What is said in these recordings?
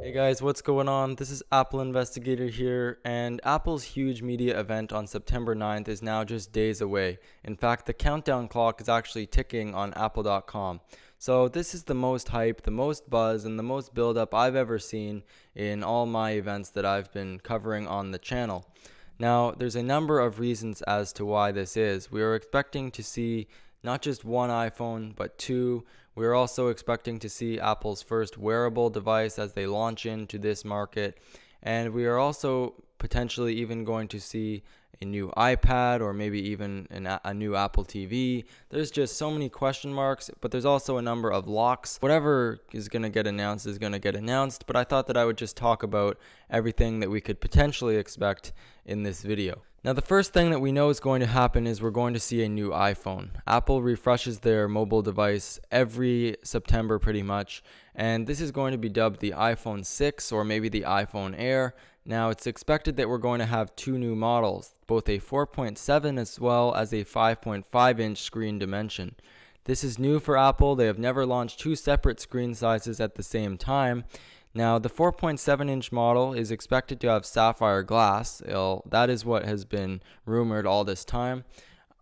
Hey guys, what's going on? This is Apple Investigator here, and Apple's huge media event on September 9th is now just days away. In fact, the countdown clock is actually ticking on Apple.com. So this is the most hype, the most buzz, and the most build-up I've ever seen in all my events that I've been covering on the channel. Now, there's a number of reasons as to why this is. We are expecting to see not just one iPhone, but two. We're also expecting to see Apple's first wearable device as they launch into this market. And we are also potentially even going to see a new iPad or maybe even a new Apple TV. There's just so many question marks, but there's also a number of locks. Whatever is going to get announced is going to get announced, but I thought that I would just talk about everything that we could potentially expect in this video. Now, the first thing that we know is going to happen is we're going to see a new iPhone. Apple refreshes their mobile device every September pretty much, and this is going to be dubbed the iPhone 6 or maybe the iPhone Air. Now, it's expected that we're going to have two new models, both a 4.7 as well as a 5.5-inch screen dimension. This is new for Apple. They have never launched two separate screen sizes at the same time. Now, the 4.7-inch model is expected to have sapphire glass. That is what has been rumored all this time.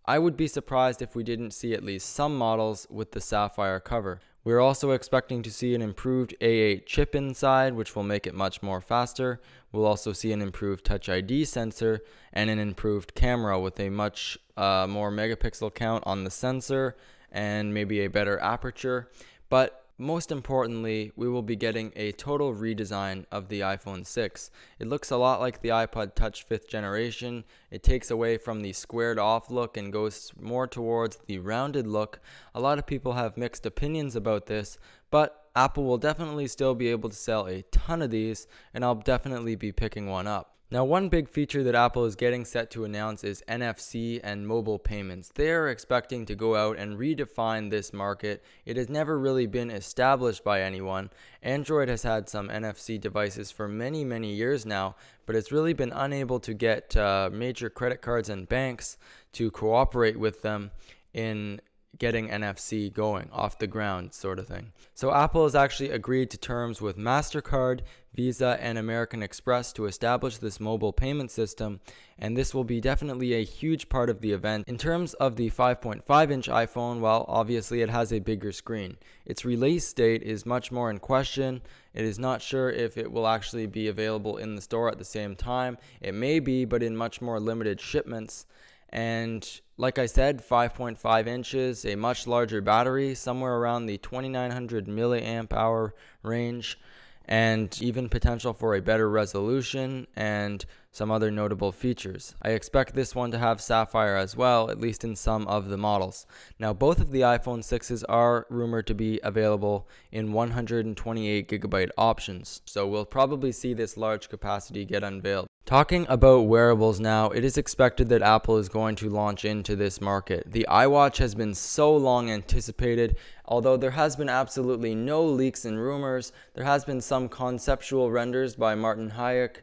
I would be surprised if we didn't see at least some models with the sapphire cover. We're also expecting to see an improved A8 chip inside, which will make it much more faster. We'll also see an improved Touch ID sensor and an improved camera with a much more megapixel count on the sensor and maybe a better aperture. But most importantly, we will be getting a total redesign of the iPhone 6. It looks a lot like the iPod Touch 5th generation. It takes away from the squared off look and goes more towards the rounded look. A lot of people have mixed opinions about this, but Apple will definitely still be able to sell a ton of these, and I'll definitely be picking one up. Now, one big feature that Apple is getting set to announce is NFC and mobile payments. They are expecting to go out and redefine this market. It has never really been established by anyone. Android has had some NFC devices for many, many years now, but it's really been unable to get major credit cards and banks to cooperate with them in getting NFC going off the ground, sort of thing. So Apple has actually agreed to terms with MasterCard, Visa, and American Express to establish this mobile payment system, and this will be definitely a huge part of the event. In terms of the 5.5-inch iPhone, well, obviously it has a bigger screen. Its release date is much more in question. It is not sure if it will actually be available in the store at the same time. It may be, but in much more limited shipments. And like I said, 5.5 inches, a much larger battery, somewhere around the 2900 milliamp hour range, and even potential for a better resolution and some other notable features. I expect this one to have sapphire as well, at least in some of the models. Now, both of the iPhone 6s are rumored to be available in 128GB options, so we'll probably see this large capacity get unveiled. Talking about wearables now, it is expected that Apple is going to launch into this market. The iWatch has been so long anticipated, although there has been absolutely no leaks and rumors. There has been some conceptual renders by Martin Hayek,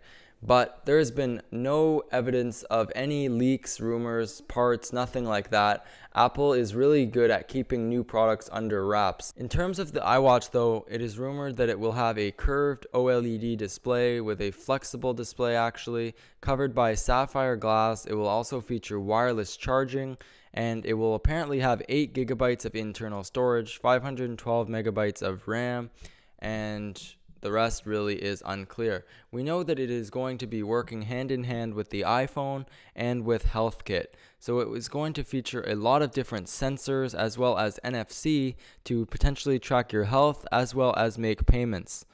but there has been no evidence of any leaks, rumors, parts, nothing like that. Apple is really good at keeping new products under wraps. In terms of the iWatch though, it is rumored that it will have a curved OLED display with a flexible display actually, covered by sapphire glass. It will also feature wireless charging, and it will apparently have 8GB of internal storage, 512 megabytes of RAM, and the rest really is unclear. We know that it is going to be working hand in hand with the iPhone and with HealthKit. So it was going to feature a lot of different sensors as well as NFC to potentially track your health as well as make payments.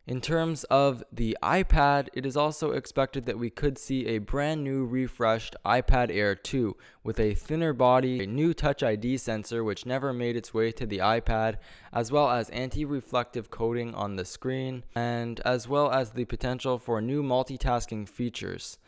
In terms of the iPad, it is also expected that we could see a brand new refreshed iPad Air 2 with a thinner body, a new Touch ID sensor which never made its way to the iPad, as well as anti-reflective coating on the screen, and as well as the potential for new multitasking features.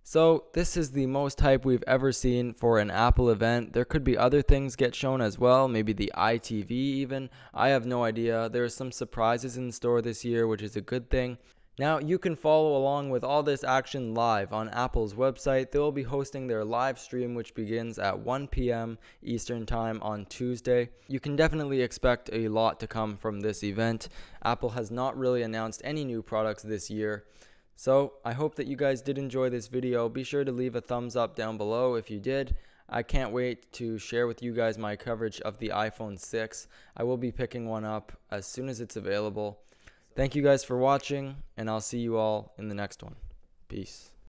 So this is the most hype we've ever seen for an Apple event. There could be other things get shown as well, maybe the iTV even. I have no idea. There are some surprises in store this year, which is a good thing. Now, you can follow along with all this action live on Apple's website. They will be hosting their live stream, which begins at 1 p.m. Eastern Time on Tuesday. You can definitely expect a lot to come from this event. Apple has not really announced any new products this year. So, I hope that you guys did enjoy this video. Be sure to leave a thumbs up down below if you did. I can't wait to share with you guys my coverage of the iPhone 6. I will be picking one up as soon as it's available. Thank you guys for watching, and I'll see you all in the next one. Peace.